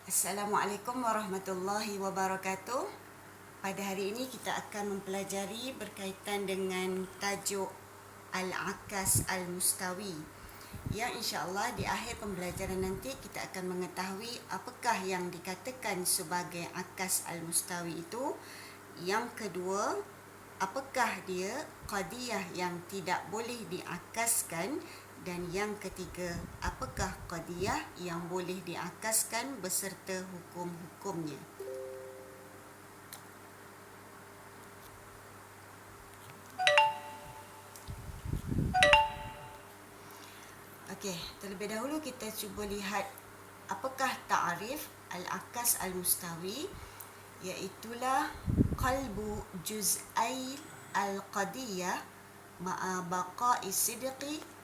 Assalamualaikum warahmatullahi wabarakatuh. Pada hari ini kita akan mempelajari berkaitan dengan tajuk Al-Akas Al-Mustawi. Yang insya-Allah di akhir pembelajaran nanti kita akan mengetahui apakah yang dikatakan sebagai akas al-mustawi itu. Yang kedua, apakah dia qadiyah yang tidak boleh diakaskan. Dan yang ketiga, apakah qadiyah yang boleh diakaskan beserta hukum-hukumnya. Okey, terlebih dahulu kita cuba lihat apakah ta'rif al-akas al-mustawi, iaitulah qalbu juz'ai al-qadiyah ma'a baqa'i sidqi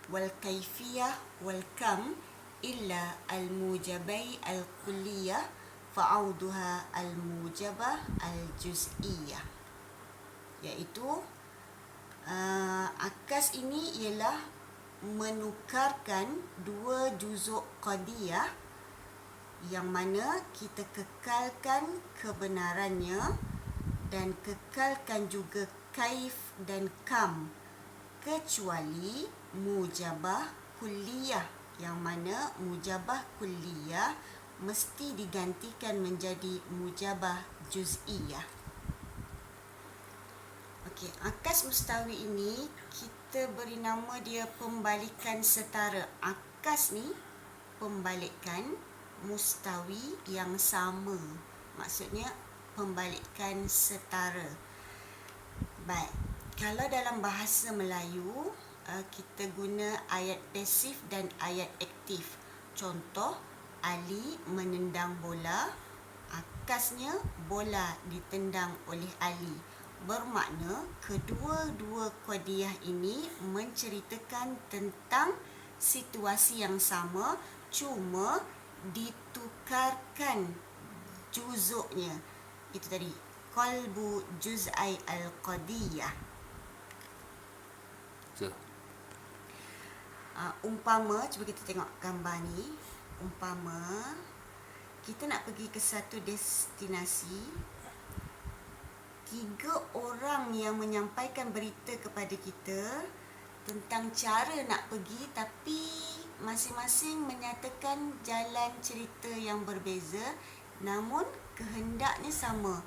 wal kaifiyah wal kam illa al-mujabai al-kulliyah fa'auduha al-mujabah al-juz'iyah. Iaitu akas ini ialah menukarkan dua juzuk qadiyah yang mana kita kekalkan kebenarannya dan kekalkan juga kaif dan kam, kecuali mujabah kulliyah, yang mana mujabah kulliyah mesti digantikan menjadi mujabah juz'iyah. Okey, akas mustawi ini kita beri nama dia pembalikan setara. Akas ni pembalikan, mustawi yang sama. Maksudnya pembalikan setara. Baik, kalau dalam bahasa Melayu kita guna ayat pasif dan ayat aktif. Contoh, Ali menendang bola, akasnya bola ditendang oleh Ali. Bermakna kedua-dua qadiyah ini menceritakan tentang situasi yang sama, cuma ditukarkan juzuknya. Itu tadi, qalbu juz'ai al-qadiyah. Umpama, cuba kita tengok gambar ni. Umpama kita nak pergi ke satu destinasi, 3 orang yang menyampaikan berita kepada kita tentang cara nak pergi, tapi masing-masing menyatakan jalan cerita yang berbeza, namun kehendaknya sama,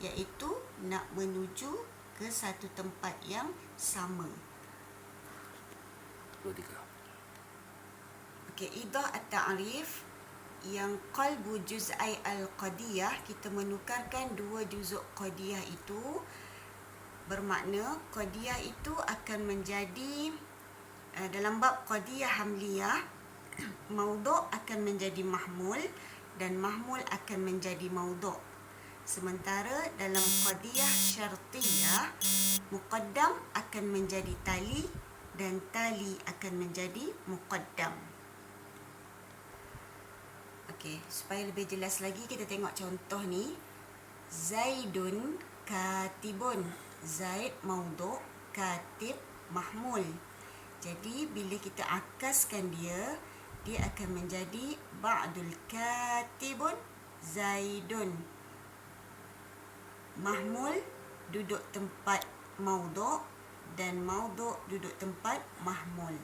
iaitu nak menuju ke satu tempat yang sama. Okey, idah at-ta'rif yang qalbu juz'ai al-qadiyah, kita menukarkan dua juzuk qadiyah itu, bermakna qadiyah itu akan menjadi dalam bab qadiyah hamliyah, maudhu' akan menjadi mahmul dan mahmul akan menjadi maudhu'. Sementara dalam qadiyah syartiyah, muqaddam akan menjadi tali dan tali akan menjadi muqaddam. Okey, supaya lebih jelas lagi kita tengok contoh ni. Zaidun katibun. Zaid maudhu', katib mahmul. Jadi bila kita akaskan dia, dia akan menjadi ba'dul katibun Zaidun. Mahmul duduk tempat maudhu' dan maudhu' duduk tempat mahmul.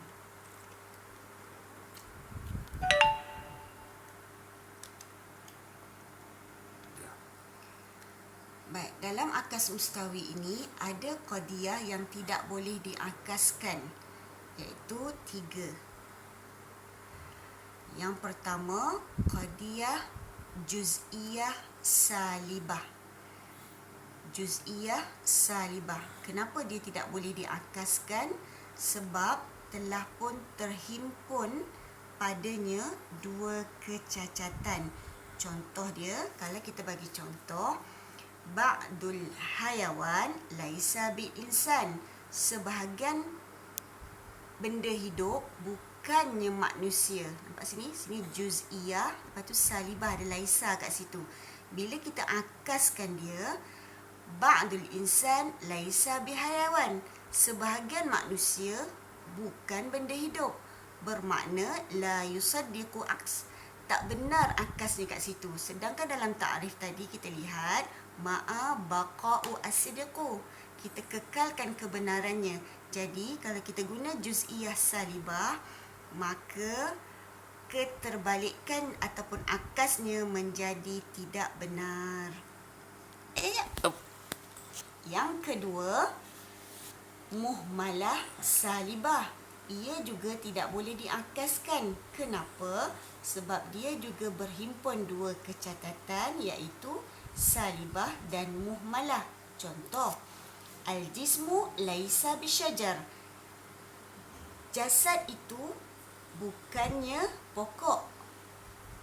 Baik, dalam akas mustawi ini ada qadiyah yang tidak boleh diakaskan, iaitu 3. Yang pertama, qadiyah juz'iyah salibah. Juz'iyah salibah. Kenapa dia tidak boleh diakaskan? Sebab telah pun terhimpun padanya 2 kecacatan. Contoh dia, kalau kita bagi contoh, ba'dul hayawan laisa bi insan. Sebahagian benda hidup bukannya manusia. Nampak sini? Sini juz'iyah, lepas tu salibah, ada laisa kat situ. Bila kita akaskan dia, ba'dul insan laisa bi hayawan. Sebahagian manusia bukan benda hidup. Bermakna la yusaddiqu aks. tak benar akasnya kat situ. Sedangkan dalam ta'rif tadi kita lihat ma'a baqa'u as-sidqu. Kita kekalkan kebenarannya. Jadi kalau kita guna juz'iyah salibah, maka keterbalikan ataupun akasnya menjadi tidak benar. Yang kedua, muhmalah salibah. Ia juga tidak boleh diakaskan. Kenapa? Sebab dia juga berhimpun dua kecacatan, iaitu salibah dan muhmalah. Contoh, al-jismu laisa bisyajar. Jasad itu bukannya pokok.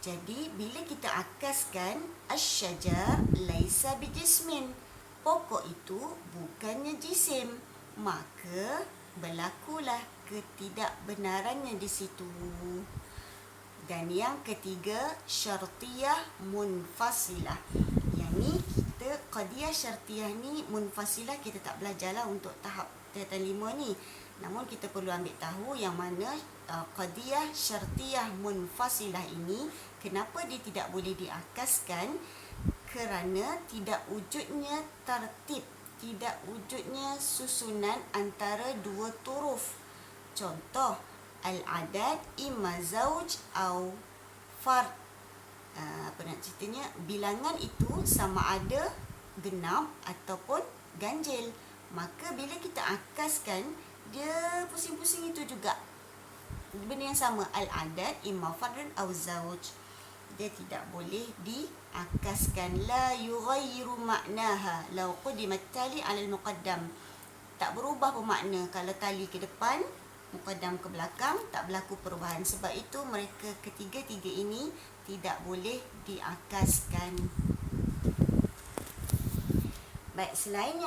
Jadi bila kita akaskan asy-syajar laisa bijismin, pokok itu bukannya jisim, maka berlakulah ketidakbenarannya di situ. Dan yang ketiga, syartiyah munfasilah. Yang ni kita qadiyah syartiyah ni munfasilah kita tak belajarlah untuk tahap tingkatan 5 ni. Namun kita perlu ambil tahu yang mana qadiyah syartiyah munfasilah ini kenapa dia tidak boleh diakaskan, kerana tidak wujudnya tartib, tidak wujudnya susunan antara dua turuf. Contoh, al-adad imma zauj au fard. Apa nak ceritanya, bilangan itu sama ada genap ataupun ganjil. Maka bila kita akaskan, dia pusing-pusing itu juga. Benda yang sama, al-adad imma fardun au zauj. Dia tidak boleh diakaskan. La yughayyiru ma'naha law qudimat tali 'ala al-muqaddam. Tak berubah bermakna kalau tali ke depan, muqaddam ke belakang, tak berlaku perubahan. Sebab itu mereka ketiga-tiga ini tidak boleh diakaskan. Baik, selain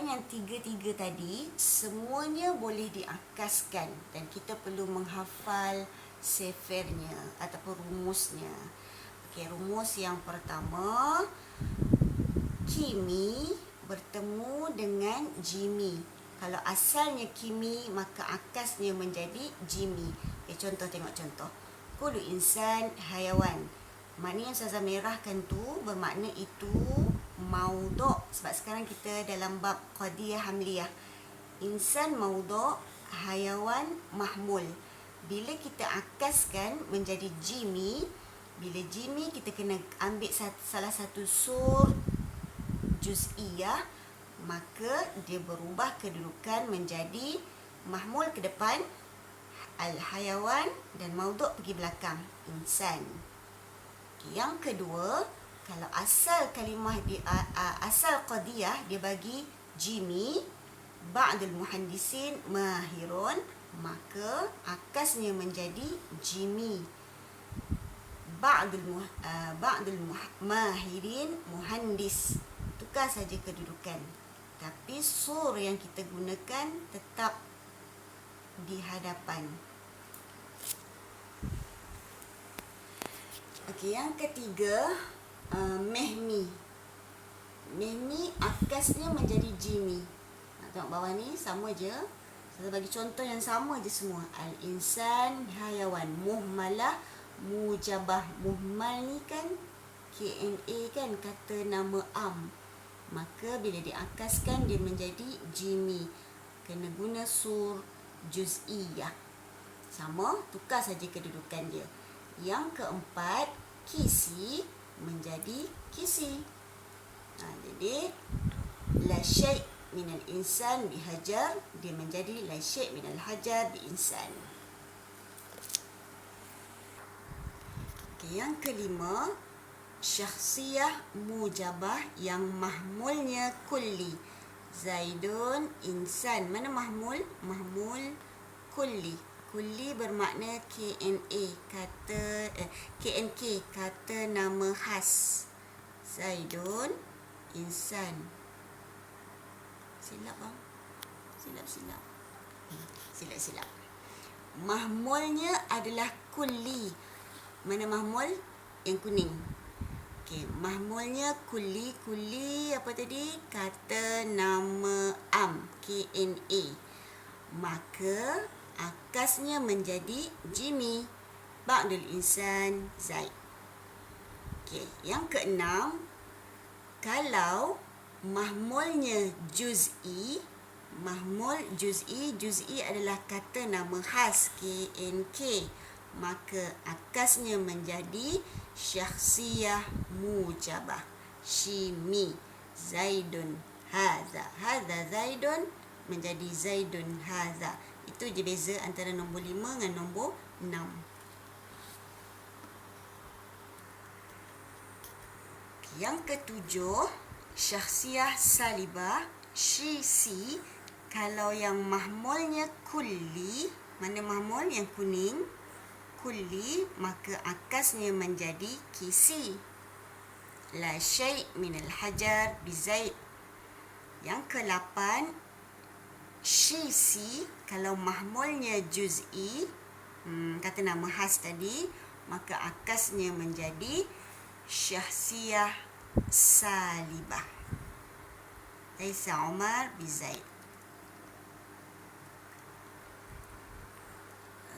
yang tiga-tiga tadi, semuanya boleh diakaskan dan kita perlu menghafal sefirnya ataupun rumusnya. Okey, rumus yang pertama, kimi bertemu dengan jimi. Kalau asalnya kimi, maka akasnya menjadi jimi. Contoh, tengok contoh. Kullu insan hayawan. Makna yang Ustazah merahkan tu bermakna itu maudhu'. Sebab sekarang kita dalam bab qadiyah hamliyah. Insan maudhu', hayawan mahmul. Bila kita akaskan menjadi jimi, bila jimi kita kena ambil salah satu sur juz'iyah, maka dia berubah kedudukan menjadi mahmul ke depan, al-hayawan, dan maudhu' pergi belakang, insan. Yang kedua, kalau asal kalimah asal qadiyah dia bagi jimi, ba'dul muhandisin mahirun, maka akasnya menjadi jimi. Ba'dul mahirin muhandis. Tukar saja kedudukan. Tapi sur yang kita gunakan tetap di hadapan. Okey, yang ketiga, mehmi. Mehmi akasnya menjadi jimi. Tengok bawah ni sama je. Saya bagi contoh yang sama je semua. Al-insan hayawan, muhmalah mujabah. Muhmal ni kan KNA kan, kata nama am. Maka bila diakaskan dia menjadi jimi. Kena guna sur juz'iyah. Sama, tukar saja kedudukan dia. Yang keempat, kisi menjadi kisi. Jadi la syai' minal insan bihajar, dia menjadi la syai' minal hajar bi insan. Yang kelima, syakhsiyah mujabah yang mahmulnya kulli. Zaidun insan. Mana mahmul? Mahmul kulli. Kulli bermakna KNA, KNK, kata nama khas. Zaidun insan. Silap bang. Silap. Mahmulnya adalah kulli. Mana mahmul? Yang kuning. Okey, mahmulnya kulli. Kulli apa tadi? Kata nama am, KNA. Maka akasnya menjadi jimi. ba'dul insan Zaid. Okey, yang keenam, kalau mahmulnya juz'i, juz'i adalah kata nama khas KNK, maka akasnya menjadi syakhsiyah mujabah. Shimi Zaidun hadza, hadza Zaidun menjadi Zaidun hadza. Itu je beza antara nombor 5 dengan nombor 6. Yang ketujuh, syakhsiyah salibah, she, si. Kalau yang mahmulnya kulli, mana mahmul yang kuning, kulli, maka akasnya menjadi kisi. La syai' minal hajar bi Zaid. Yang ke-8, she, si. Kalau mahmulnya juz'i, kata nama khas tadi, maka akasnya menjadi syakhsiyah salibah. Laisa Umar bi Zaid.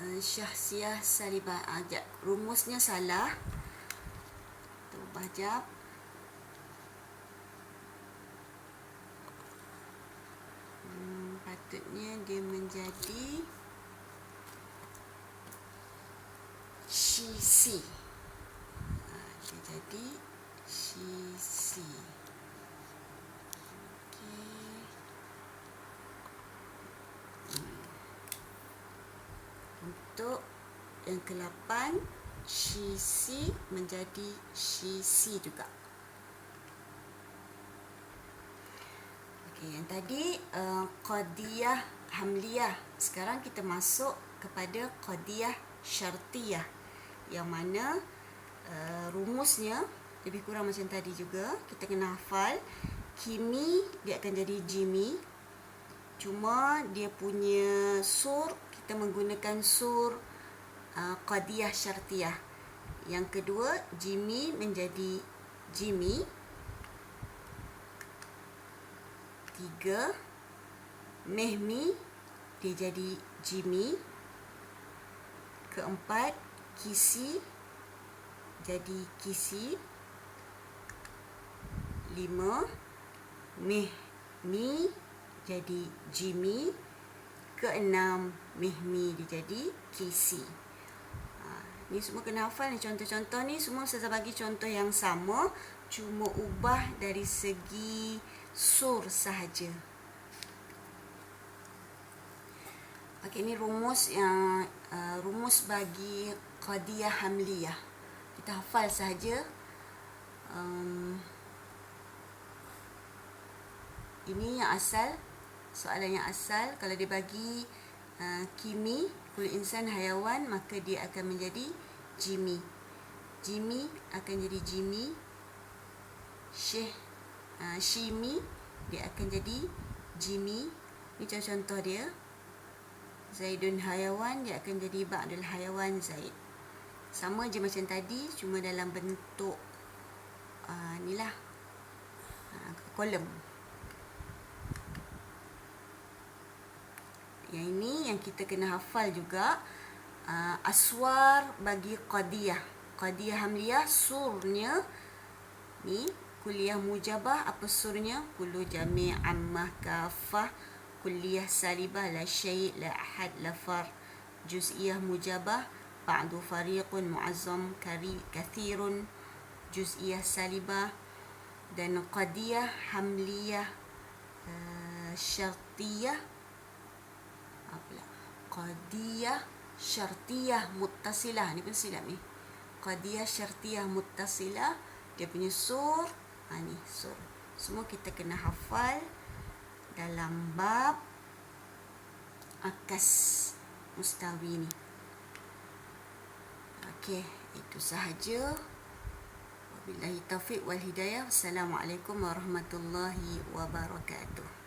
Syakhsiyah salibah. Rumusnya salah. Ubah jap. Patutnya dia menjadi she, si. Dia jadi she, si. Okey. Untuk yang ke-8, she, si menjadi she, si juga. Okey, yang tadi qadiyah hamliyah. Sekarang kita masuk kepada qadiyah syartiyah, yang mana rumusnya lebih kurang macam tadi juga. Kita kena hafal. Kimi dia akan jadi jimi, cuma dia punya sur kita menggunakan sur qadiyah syartiyah. Yang kedua, jimi menjadi jimi. 3, mehmi dia jadi jimi. Keempat, kisi jadi kisi. 5, mehmi jadi jimi. Keenam, mehmi dia jadi kisi. Ni semua kena hafal ni, contoh-contoh ni semua saya bagi contoh yang sama, cuma ubah dari segi sur sahaja. Okey, ni rumus yang rumus bagi qadiyah hamliyah. Kita hafal sahaja. Ini yang asal, soalan yang asal. Kalau dia bagi kimi, kul insan hayawan, maka dia akan menjadi jimi. Jimi akan jadi jimi. Shimi dia akan jadi jimi. Ini contoh dia. Zaidun hayawan dia akan jadi ba'dul hayawan Zaid. Sama je macam tadi, cuma dalam bentuk inilah kolom. Yang ini yang kita kena hafal juga, aswar bagi qadiyah. Qadiyah hamliyah, surnya ni kuliah mujabah, apa surnya? Kullu jami' ammah kafah. Kuliah salibah, la syai' la ahad la far. Juz'iyah mujabah, ba'du fariqun mu'azzam kathirun. Juz'iyah salibah. Dan qadiyah hamliyah syartiyah, qadiyah syartiyah muttasilah. Ni pun silap ni. Qadiyah syartiyah muttasilah, dia punya sur, ni sur. Semua kita kena hafal dalam bab akas mustawi ni. Okey, itu sahaja. Wabillahi taufiq wal hidayah. Wassalamualaikum warahmatullahi wabarakatuh.